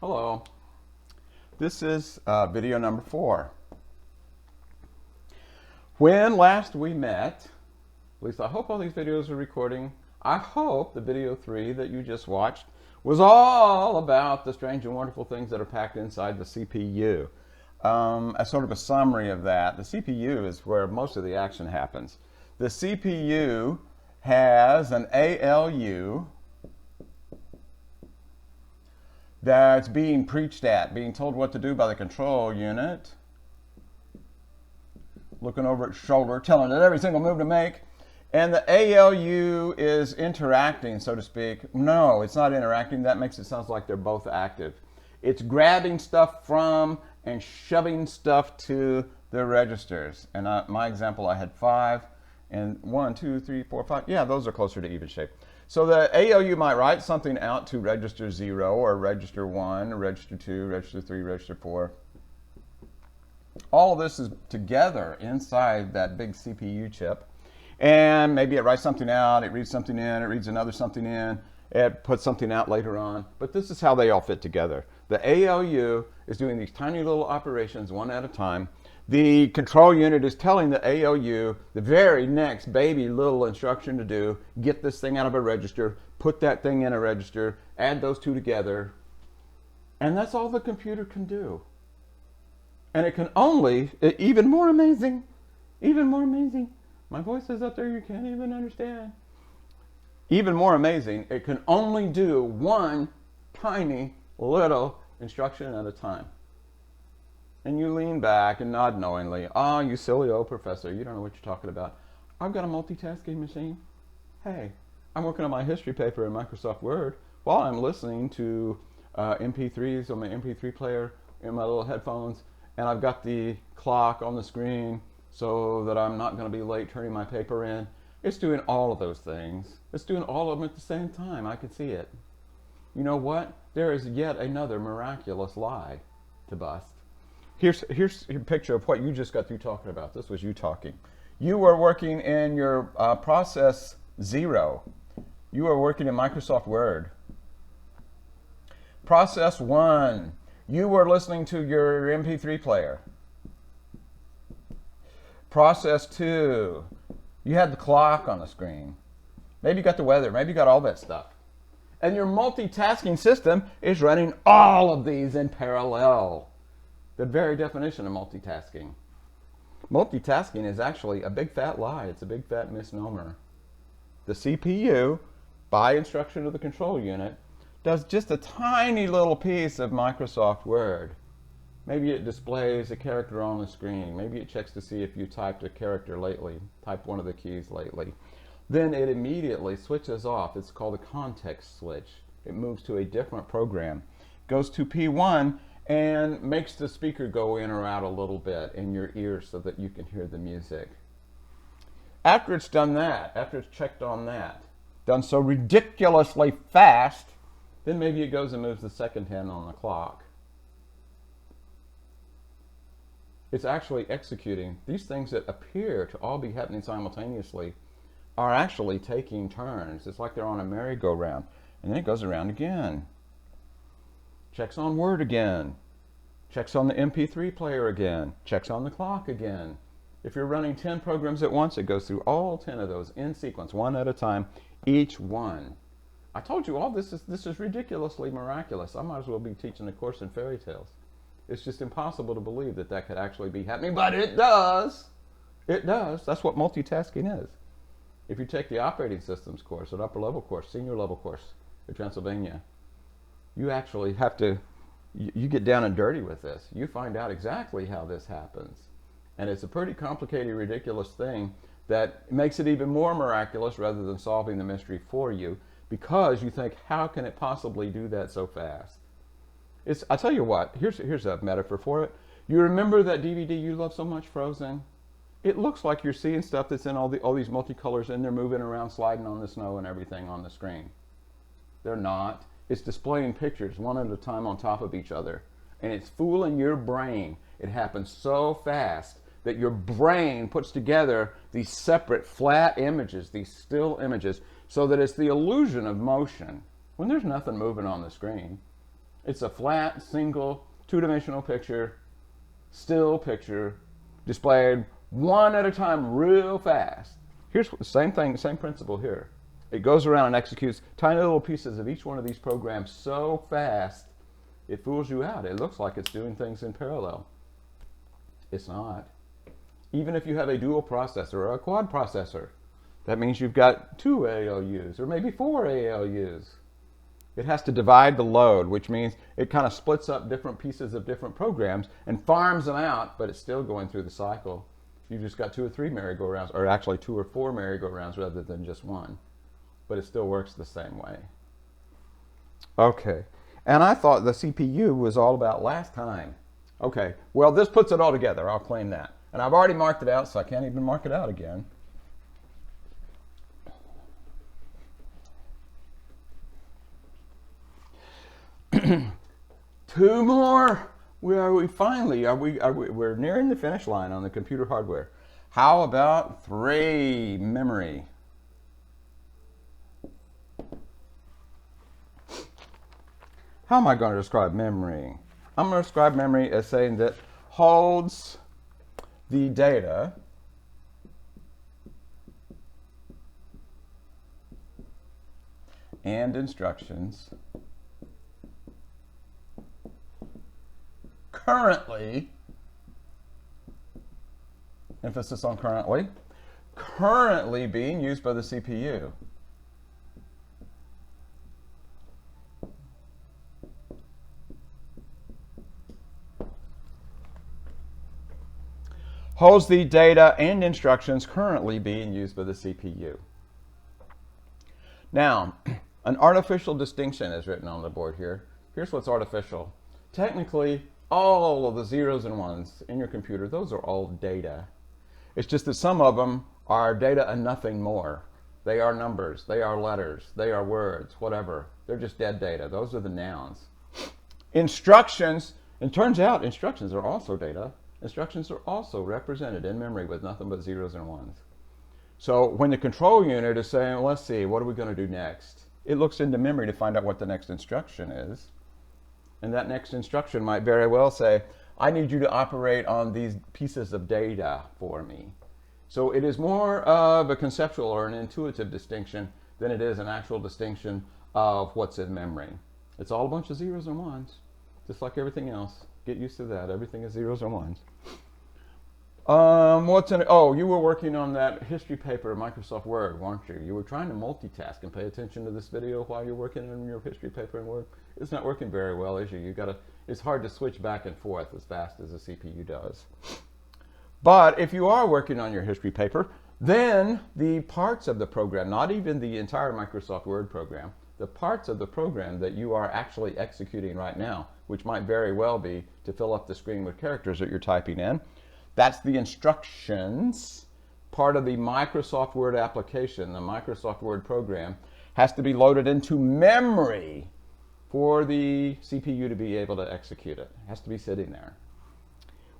Hello. This is video number 4. When last we met, at least I hope all these videos are recording. I hope the video 3 that you just watched was all about the strange and wonderful things that are packed inside the CPU. As sort of a summary of that, the CPU is where most of the action happens. The CPU has an ALU that's being preached at, being told what to do by the control unit, looking over its shoulder, telling it every single move to make. And the ALU is interacting, so to speak. No, it's not interacting. That makes it sound like they're both active. It's grabbing stuff from and shoving stuff to the registers. And my example, I had 5 and 1, 2, 3, 4, 5. Yeah, those are closer to even shape. So the ALU might write something out to register 0 or register 1, or register 2, register 3, register 4. All of this is together inside that big CPU chip. And maybe it writes something out, it reads something in, it reads another something in, it puts something out later on. But this is how they all fit together. The ALU is doing these tiny little operations one at a time. The control unit is telling the ALU the very next baby little instruction to do: get this thing out of a register, put that thing in a register, add those two together. And that's all the computer can do. And it can only, even more amazing, my voice is up there, you can't even understand. Even more amazing, it can only do one tiny little instruction at a time. And you lean back and nod knowingly. Oh, you silly old professor, you don't know what you're talking about. I've got a multitasking machine. Hey, I'm working on my history paper in Microsoft Word while I'm listening to MP3s on my MP3 player in my little headphones, and I've got the clock on the screen so that I'm not going to be late turning my paper in. It's doing all of those things. It's doing all of them at the same time. I can see it. You know what? There is yet another miraculous lie to bust. Here's a picture of what you just got through talking about. This was you talking. You were working in your process 0. You were working in Microsoft Word. Process 1. You were listening to your MP3 player. Process 2. You had the clock on the screen. Maybe you got the weather. Maybe you got all that stuff. And your multitasking system is running all of these in parallel. The very definition of multitasking. Multitasking is actually a big fat lie. It's a big fat misnomer. The CPU, by instruction of the control unit, does just a tiny little piece of Microsoft Word. Maybe it displays a character on the screen. Maybe it checks to see if you typed a character lately, typed one of the keys lately. Then it immediately switches off. It's called a context switch. It moves to a different program. Goes to P1 and makes the speaker go in or out a little bit in your ear so that you can hear the music. After it's done that, after it's checked on that, done so ridiculously fast, then maybe it goes and moves the second hand on the clock. It's actually executing. These things that appear to all be happening simultaneously are actually taking turns. It's like they're on a merry-go-round. And then it goes around again. Checks on Word again. Checks on the MP3 player again. Checks on the clock again. If you're running 10 programs at once, it goes through all 10 of those in sequence, one at a time, each one. I told you all this is ridiculously miraculous. I might as well be teaching a course in fairy tales. It's just impossible to believe that that could actually be happening, but it does. It does. That's what multitasking is. If you take the operating systems course, an upper level course, senior level course at Pennsylvania, you actually have to, you get down and dirty with this. You find out exactly how this happens. And it's a pretty complicated, ridiculous thing that makes it even more miraculous rather than solving the mystery for you, because you think, how can it possibly do that so fast? I tell you what, here's a metaphor for it. You remember that DVD you love so much, Frozen? It looks like you're seeing stuff that's in all these multicolors, and they're moving around, sliding on the snow and everything on the screen. They're not. It's displaying pictures one at a time on top of each other. And it's fooling your brain. It happens so fast that your brain puts together these separate flat images, these still images, so that it's the illusion of motion when there's nothing moving on the screen. It's a flat, single, two-dimensional picture, still picture, displayed one at a time real fast. Here's the same thing, same principle here. It goes around and executes tiny little pieces of each one of these programs so fast, it fools you out. It looks like it's doing things in parallel. It's not. Even if you have a dual processor or a quad processor, that means you've got 2 ALUs or maybe 4 ALUs. It has to divide the load, which means it kind of splits up different pieces of different programs and farms them out, but it's still going through the cycle. You've just got 2 or 3 merry-go-rounds, or actually 2 or 4 merry-go-rounds rather than just one. But it still works the same way. Okay, and I thought the CPU was all about last time. Okay, well, this puts it all together. I'll claim that. And I've already marked it out, so I can't even mark it out again. Two more. We're nearing the finish line on the computer hardware. How about 3, memory? How am I going to describe memory? I'm going to describe memory as saying that holds the data and instructions currently, emphasis on currently being used by the CPU. Holds the data and instructions currently being used by the CPU. Now, an artificial distinction is written on the board here. Here's what's artificial. Technically, all of the zeros and ones in your computer, those are all data. It's just that some of them are data and nothing more. They are numbers, they are letters, they are words, whatever. They're just dead data. Those are the nouns. Instructions, and turns out instructions are also data. Instructions are also represented in memory with nothing but zeros and ones. So when the control unit is saying, let's see, what are we going to do next? It looks into memory to find out what the next instruction is. And that next instruction might very well say, I need you to operate on these pieces of data for me. So it is more of a conceptual or an intuitive distinction than it is an actual distinction of what's in memory. It's all a bunch of zeros and ones, just like everything else. Get used to that. Everything is zeros and ones. Oh, you were working on that history paper in Microsoft Word, weren't you? You were trying to multitask and pay attention to this video while you're working on your history paper in Word. It's not working very well, is you? It's hard to switch back and forth as fast as the CPU does. But if you are working on your history paper, then the parts of the program, not even the entire Microsoft Word program, the parts of the program that you are actually executing right now, which might very well be to fill up the screen with characters that you're typing in, that's the instructions. Part of the Microsoft Word application, the Microsoft Word program, has to be loaded into memory for the CPU to be able to execute it. It has to be sitting there.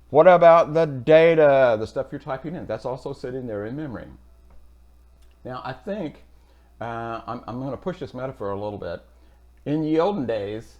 What about the data, the stuff you're typing in? That's also sitting there in memory. Now, I think I'm going to push this metaphor a little bit. In the olden days,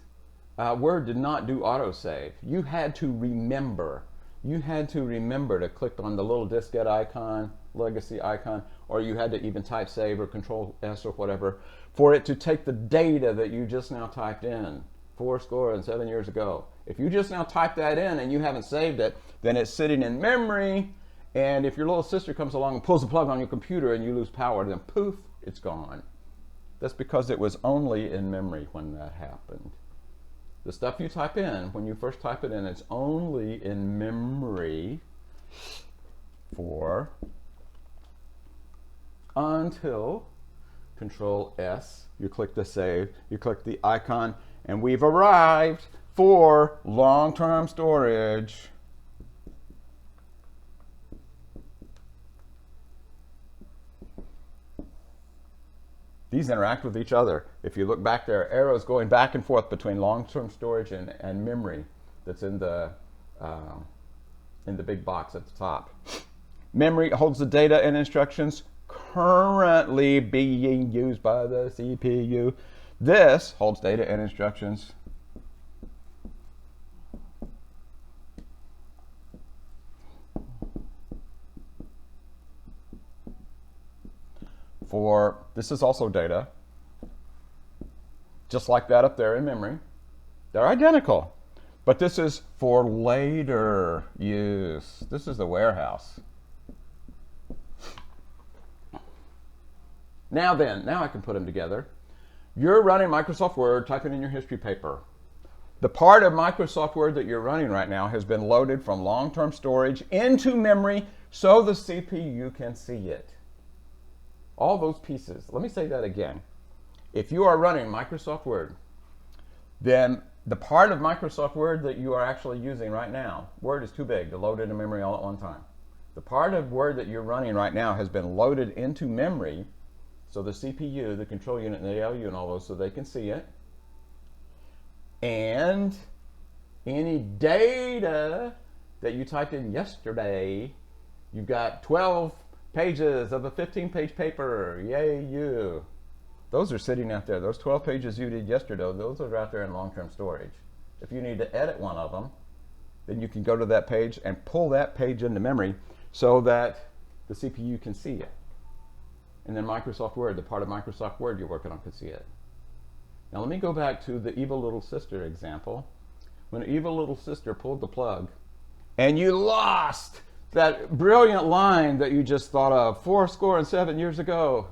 Word did not do autosave. You had to remember. You had to remember to click on the little diskette icon, legacy icon, or you had to even type save or control S or whatever for it to take the data that you just now typed in 7 years ago. If you just now type that in and you haven't saved it, then it's sitting in memory, and if your little sister comes along and pulls the plug on your computer and you lose power, then poof, it's gone. That's because it was only in memory when that happened. The stuff you type in, when you first type it in, it's only in memory for until Control S, you click the save, you click the icon, and we've arrived for long-term storage. These interact with each other. If you look back, there are arrows going back and forth between long-term storage and memory that's in the big box at the top. Memory holds the data and instructions currently being used by the CPU. This holds data and instructions for, this is also data, just like that up there in memory. They're identical. But this is for later use. This is the warehouse. Now then, now I can put them together. You're running Microsoft Word, typing in your history paper. The part of Microsoft Word that you're running right now has been loaded from long-term storage into memory so the CPU can see it. All those pieces. Let me say that again. If you are running Microsoft Word, then the part of Microsoft Word that you are actually using right now, Word is too big to load into memory all at one time. The part of Word that you're running right now has been loaded into memory, so the CPU, the control unit, and the ALU and all those, so they can see it. And any data that you typed in yesterday, you've got 12 pages of a 15-page paper, yay you. Those are sitting out there. Those 12 pages you did yesterday, those are out there in long-term storage. If you need to edit one of them, then you can go to that page and pull that page into memory so that the CPU can see it. And then Microsoft Word, the part of Microsoft Word you're working on, can see it. Now let me go back to the evil little sister example. When evil little sister pulled the plug and you lost that brilliant line that you just thought of 7 years ago,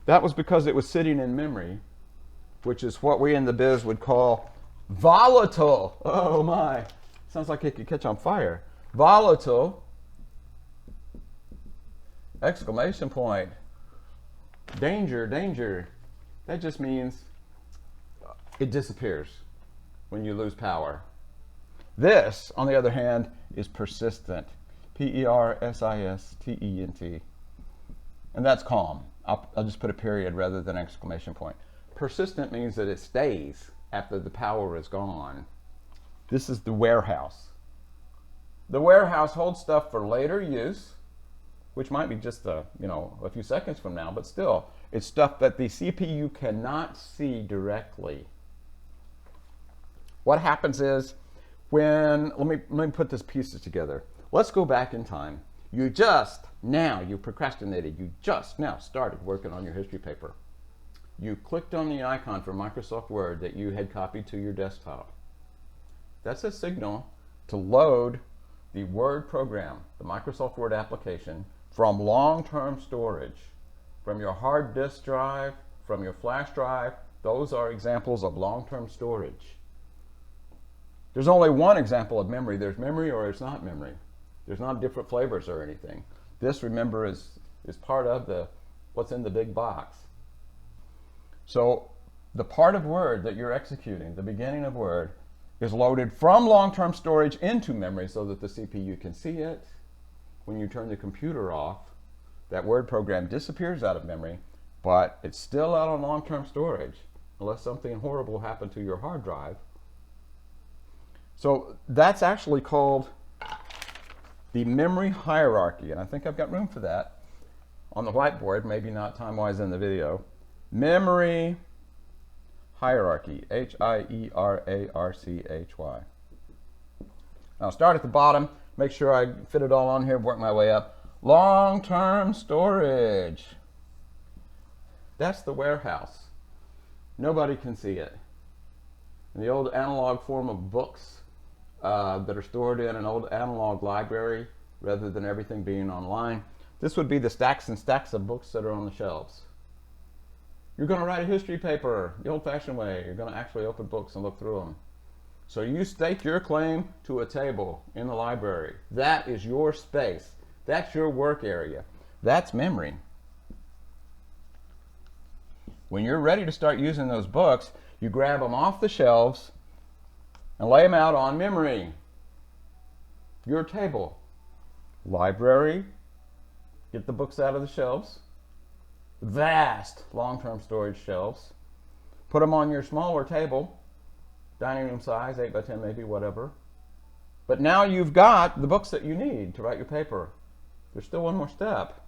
that was because it was sitting in memory, which is what we in the biz would call volatile. Oh my, sounds like it could catch on fire. Volatile, exclamation point, danger, danger. That just means it disappears when you lose power. This, on the other hand, is persistent. Persistent. And that's calm. I'll just put a period rather than an exclamation point. Persistent means that it stays after the power is gone. This is the warehouse. The warehouse holds stuff for later use, which might be just a few seconds from now, but still, it's stuff that the CPU cannot see directly. What happens is let me put these pieces together. Let's go back in time. You procrastinated. You just now started working on your history paper. You clicked on the icon for Microsoft Word that you had copied to your desktop. That's a signal to load the Word program, the Microsoft Word application, from long-term storage, from your hard disk drive, from your flash drive. Those are examples of long-term storage. There's only one example of memory. There's memory or it's not memory. There's not different flavors or anything. This, remember, is part of what's in the big box. So the part of Word that you're executing, the beginning of Word, is loaded from long-term storage into memory so that the CPU can see it. When you turn the computer off, that Word program disappears out of memory, but it's still out on long-term storage unless something horrible happened to your hard drive. So that's actually called the memory hierarchy, and I think I've got room for that on the whiteboard, maybe not time-wise in the video. Memory hierarchy, H-I-E-R-A-R-C-H-Y. Now start at the bottom, make sure I fit it all on here, work my way up. Long-term storage. That's the warehouse. Nobody can see it. In the old analog form of books that are stored in an old analog library rather than everything being online, this would be the stacks and stacks of books that are on the shelves. You're going to write a history paper the old-fashioned way. You're going to actually open books and look through them. So you stake your claim to a table in the library. That is your space. That's your work area. That's memory. When you're ready to start using those books, you grab them off the shelves and lay them out on memory. Your table. Library. Get the books out of the shelves. Vast long-term storage shelves. Put them on your smaller table. Dining room size, 8 by 10 maybe, whatever. But now you've got the books that you need to write your paper. There's still one more step.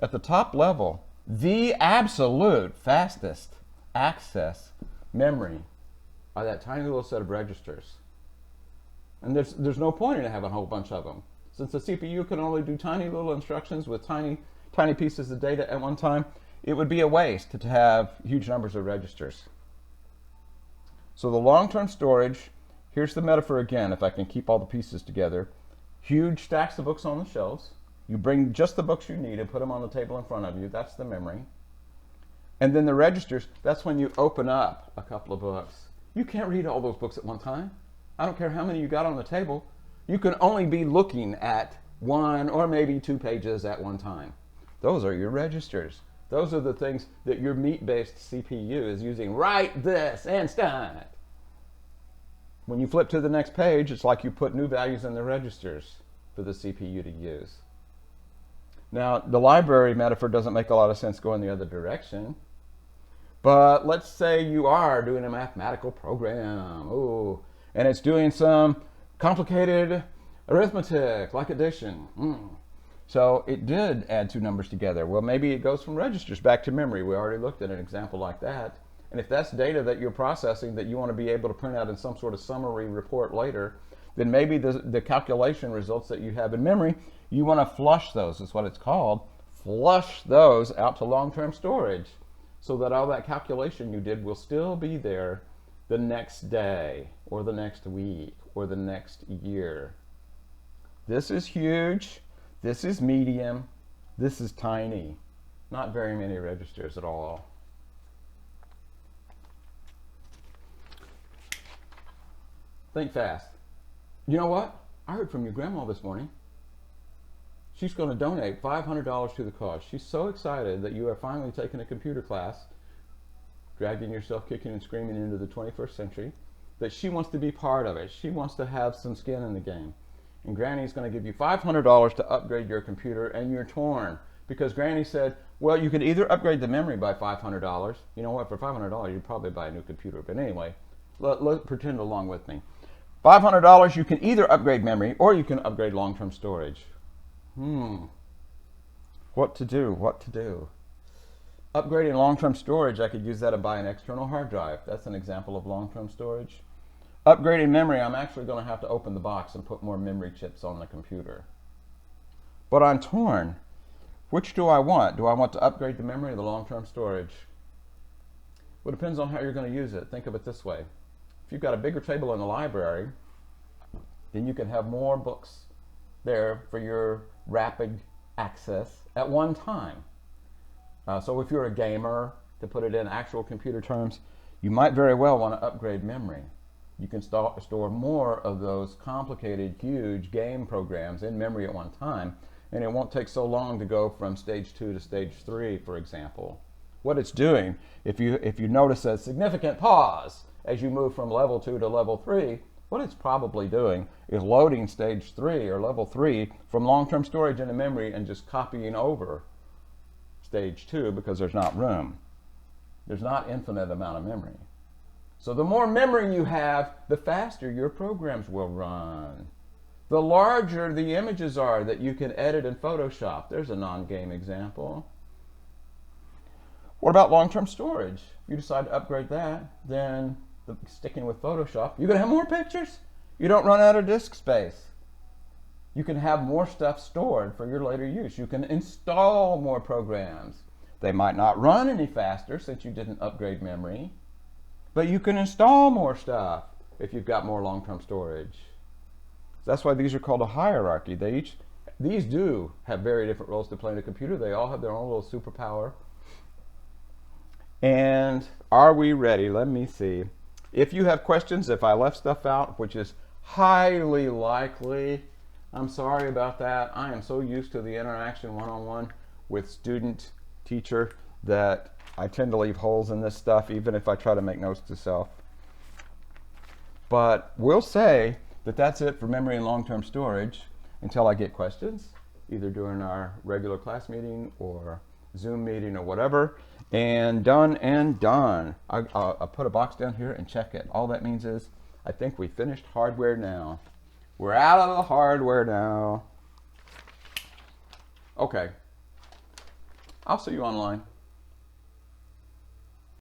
At the top level, the absolute fastest access memory are that tiny little set of registers. And there's no point in having a whole bunch of them. Since the CPU can only do tiny little instructions with tiny tiny pieces of data at one time, it would be a waste to have huge numbers of registers. So the long-term storage, here's the metaphor again, if I can keep all the pieces together. Huge stacks of books on the shelves. You bring just the books you need and put them on the table in front of you. That's the memory. And then the registers, that's when you open up a couple of books. You can't read all those books at one time. I don't care how many you got on the table. You can only be looking at one or maybe two pages at one time. Those are your registers. Those are the things that your meat-based CPU is using right this instant. When you flip to the next page, it's like you put new values in the registers for the CPU to use. Now, the library metaphor doesn't make a lot of sense going the other direction. But let's say you are doing a mathematical program, and it's doing some complicated arithmetic, like addition. So it did add two numbers together. Well, maybe it goes from registers back to memory. We already looked at an example like that. And if that's data that you're processing that you want to be able to print out in some sort of summary report later, then maybe the calculation results that you have in memory, you want to flush those, is what it's called. Flush those out to long-term storage so that all that calculation you did will still be there the next day or the next week or the next year. This is huge. This is medium. This is tiny. Not very many registers at all. Think fast. You know what? I heard from your grandma this morning. She's going to donate $500 to the cause. She's so excited that you are finally taking a computer class, dragging yourself kicking and screaming into the 21st century, that she wants to be part of it. She wants to have some skin in the game. And Granny's going to give you $500 to upgrade your computer, and you're torn. Because Granny said, well, you could either upgrade the memory by $500. You know what? For $500, you'd probably buy a new computer. But anyway, let's pretend along with me. $500, you can either upgrade memory or you can upgrade long-term storage. What to do? What to do? Upgrading long-term storage, I could use that to buy an external hard drive. That's an example of long-term storage. Upgrading memory, I'm actually going to have to open the box and put more memory chips on the computer. But I'm torn. Which do I want? Do I want to upgrade the memory or the long-term storage? Well, it depends on how you're going to use it. Think of it this way. If you've got a bigger table in the library, then you can have more books there for your rapid access at one time. So if you're a gamer, to put it in actual computer terms, you might very well want to upgrade memory. You can store more of those complicated, huge game programs in memory at one time, and it won't take so long to go from stage 2 to stage 3, for example. What it's doing, if you notice a significant pause as you move from level 2 to level 3, what it's probably doing is loading stage 3 or level 3 from long-term storage into memory and just copying over stage 2 because there's not room. There's not infinite amount of memory. So the more memory you have, the faster your programs will run. The larger the images are that you can edit in Photoshop. There's a non-game example. What about long-term storage? If you decide to upgrade that, then sticking with Photoshop, you're going to have more pictures. You don't run out of disk space. You can have more stuff stored for your later use. You can install more programs. They might not run any faster since you didn't upgrade memory, but you can install more stuff if you've got more long-term storage. That's why these are called a hierarchy. These do have very different roles to play in a computer. They all have their own little superpower. And are we ready? Let me see. If you have questions, if I left stuff out, which is highly likely, I'm sorry about that. I am so used to the interaction one-on-one with student, teacher, that I tend to leave holes in this stuff, even if I try to make notes to self. But we'll say that that's it for memory and long-term storage until I get questions, either during our regular class meeting or Zoom meeting or whatever. And done and done. I'll put a box down here and check it. All that means is I think we finished hardware now. We're out of the hardware now. Okay. I'll see you online.